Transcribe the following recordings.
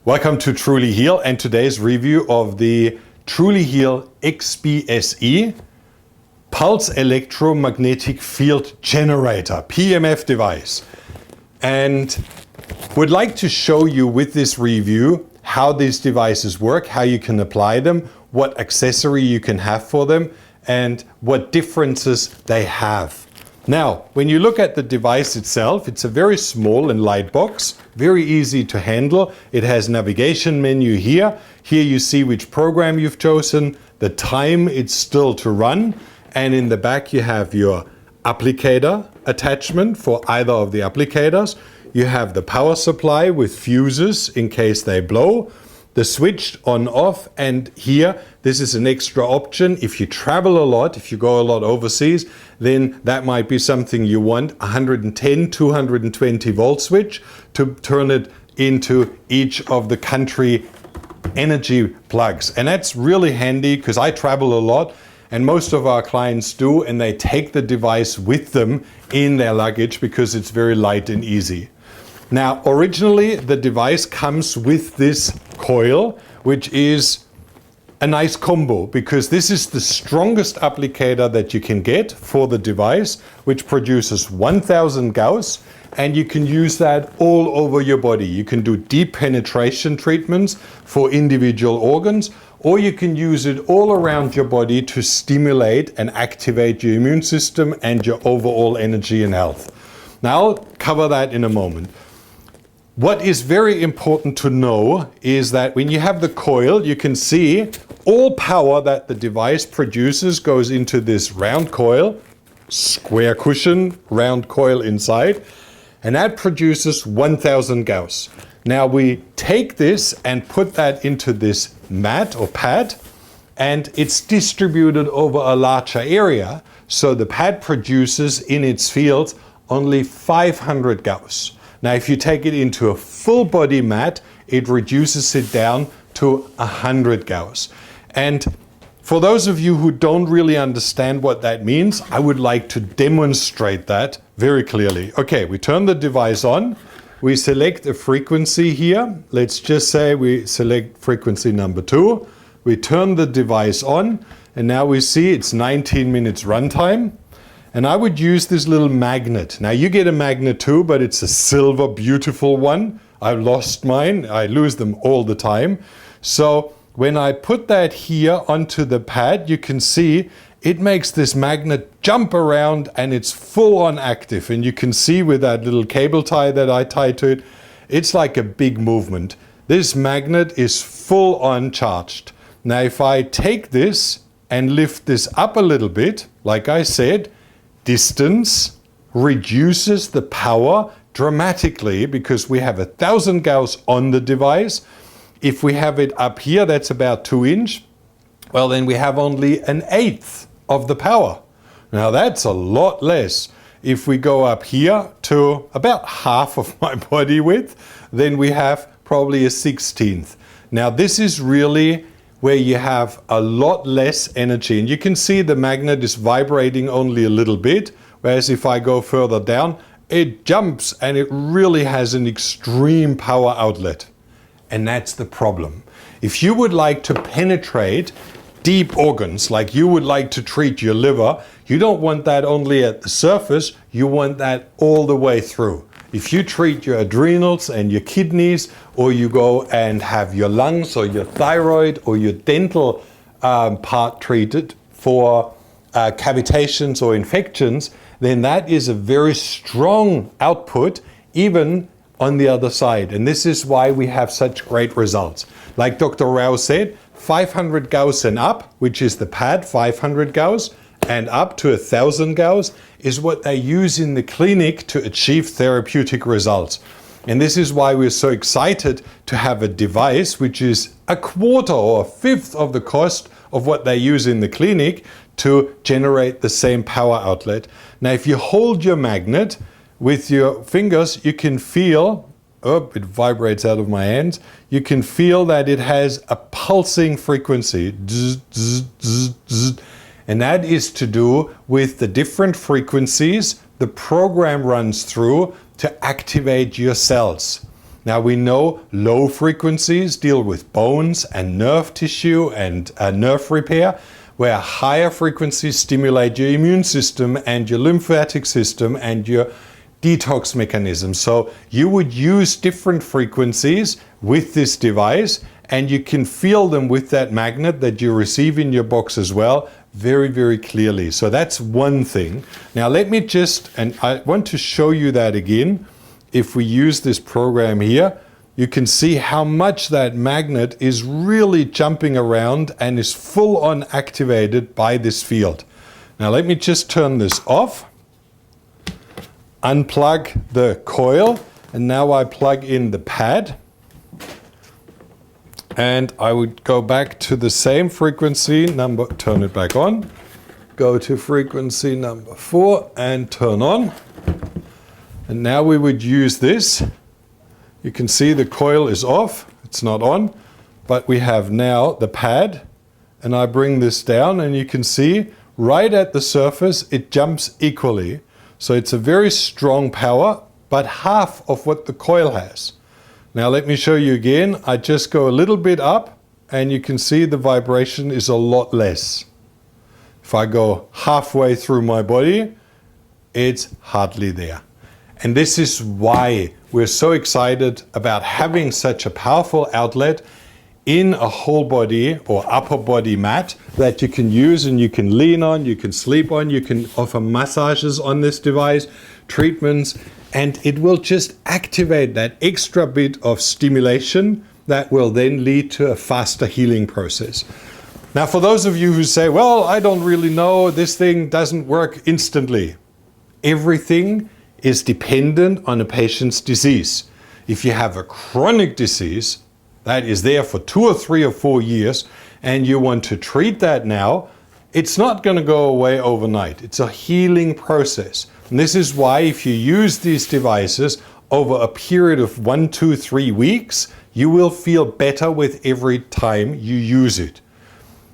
Welcome to Truly Heal and today's review of the Truly Heal XPSE Pulse Electromagnetic Field Generator PMF device. And would like to show you with this review how these devices work, how you can apply them, what accessory you can have for them, and what differences they have. Now, when you look at the device itself, it's a very small and light box, very easy to handle. It has navigation menu here. Here you see which program you've chosen, the time it's still to run, and in the back you have your applicator attachment for either of the applicators. You have the power supply with fuses in case they blow, the switch on off, and here this is an extra option. If you travel a lot, if you go a lot overseas, then that might be something you want, 110, 220 volt switch to turn it into each of the country energy plugs. And that's really handy because I travel a lot and most of our clients do, and they take the device with them in their luggage because it's very light and easy. Now, originally the device comes with this coil, which is a nice combo because this is the strongest applicator that you can get for the device, which produces 1000 Gauss, and you can use that all over your body. You can do deep penetration treatments for individual organs, or you can use it all around your body to stimulate and activate your immune system and your overall energy and health. Now, I'll cover that in a moment. What is very important to know is that when you have the coil, you can see all power that the device produces goes into this round coil, square cushion, round coil inside, and that produces 1000 Gauss. Now we take this and put that into this mat or pad, and it's distributed over a larger area. So the pad produces in its field only 500 Gauss. Now, if you take it into a full body mat, it reduces it down to 100 Gauss. And for those of you who don't really understand what that means, I would like to demonstrate that very clearly. Okay, we turn the device on. We select a frequency here. Let's just say we select frequency number 2. We turn the device on, and now we see it's 19 minutes runtime. And I would use this little magnet. Now you get a magnet too, but it's a silver, beautiful one. I've lost mine. I lose them all the time. So when I put that here onto the pad, you can see it makes this magnet jump around and it's full on active. And you can see with that little cable tie that I tied to it, it's like a big movement. This magnet is full on charged. Now if I take this and lift this up a little bit, like I said, distance reduces the power dramatically because we have 1000 Gauss on the device. If we have it up here, that's about 2 inch. Well, then we have only 1/8 of the power. Now that's a lot less. If we go up here to about half of my body width, then we have probably 1/16. Now this is really where you have a lot less energy. And you can see the magnet is vibrating only a little bit, whereas if I go further down, it jumps and it really has an extreme power outlet. And that's the problem. If you would like to penetrate deep organs, like you would like to treat your liver, you don't want that only at the surface, you want that all the way through. If you treat your adrenals and your kidneys, or you go and have your lungs or your thyroid or your dental part treated for cavitations or infections, then that is a very strong output even on the other side. And this is why we have such great results. Like Dr. Rao said, 500 Gauss and up, which is the pad, 500 Gauss, and up to 1000 Gauss is what they use in the clinic to achieve therapeutic results. And this is why we're so excited to have a device which is a quarter or a fifth of the cost of what they use in the clinic to generate the same power outlet. Now, if you hold your magnet with your fingers, you can feel, oh, it vibrates out of my hands. You can feel that it has a pulsing frequency. Zzz, zzz, zzz, zzz. And that is to do with the different frequencies the program runs through to activate your cells. Now we know low frequencies deal with bones and nerve tissue and nerve repair, where higher frequencies stimulate your immune system and your lymphatic system and your detox mechanism. So you would use different frequencies with this device, and you can feel them with that magnet that you receive in your box as well, very, very clearly. So that's one thing. Now let me and I want to show you that again. If we use this program here, you can see how much that magnet is really jumping around and is full on activated by this field. Now let me just turn this off, unplug the coil, and now I plug in the pad. And I would go back to the same frequency number, turn it back on, go to frequency number 4 and turn on. And now we would use this. You can see the coil is off, it's not on, but we have now the pad, and I bring this down and you can see right at the surface it jumps equally. So it's a very strong power, but half of what the coil has. Now let me show you again. I just go a little bit up and you can see the vibration is a lot less. If I go halfway through my body, it's hardly there. And this is why we're so excited about having such a powerful outlet in a whole body or upper body mat that you can use and you can lean on, you can sleep on, you can offer massages on this device, treatments, and it will just activate that extra bit of stimulation that will then lead to a faster healing process. Now, for those of you who say, well, I don't really know, this thing doesn't work instantly. Everything is dependent on a patient's disease. If you have a chronic disease that is there for 2 or 3 or 4 years and you want to treat that now, it's not going to go away overnight. It's a healing process. And this is why if you use these devices over a period of 1, 2, 3 weeks, you will feel better with every time you use it.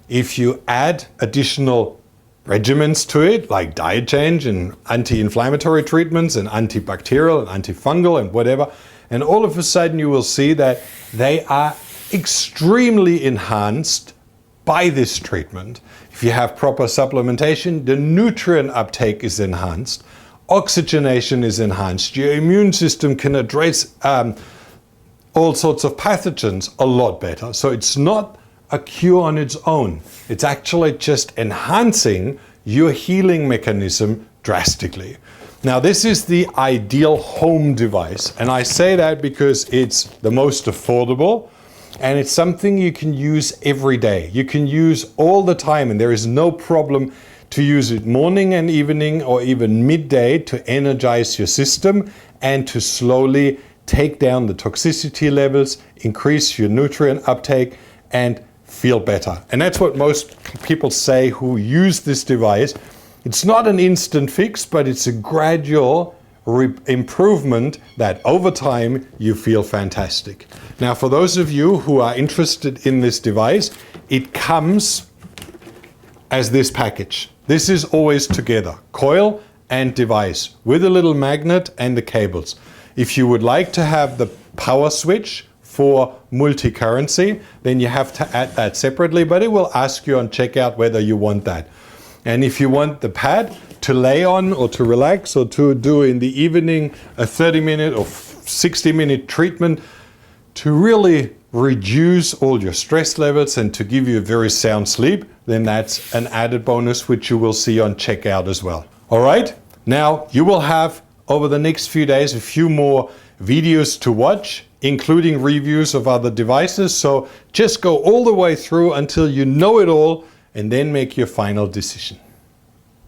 If you add additional regimens to it, like diet change and anti-inflammatory treatments and antibacterial and antifungal and whatever, and all of a sudden you will see that they are extremely enhanced by this treatment. If you have proper supplementation, the nutrient uptake is enhanced, oxygenation is enhanced, your immune system can address all sorts of pathogens a lot better. So it's not a cure on its own. It's actually just enhancing your healing mechanism drastically. Now, this is the ideal home device, and I say that because it's the most affordable and it's something you can use every day. You can use all the time, and there is no problem to use it morning and evening or even midday to energize your system and to slowly take down the toxicity levels, increase your nutrient uptake, and feel better. And that's what most people say who use this device. It's not an instant fix, but it's a gradual improvement that over time you feel fantastic. Now, for those of you who are interested in this device, it comes as this package. This is always together, coil and device, with a little magnet and the cables. If you would like to have the power switch for multi-currency, then you have to add that separately, but it will ask you on checkout whether you want that. And if you want the pad to lay on or to relax or to do in the evening a 30-minute or 60-minute treatment to really reduce all your stress levels and to give you a very sound sleep, then that's an added bonus which you will see on checkout as well. All right, now you will have over the next few days a few more videos to watch, including reviews of other devices. So just go all the way through until you know it all and then make your final decision.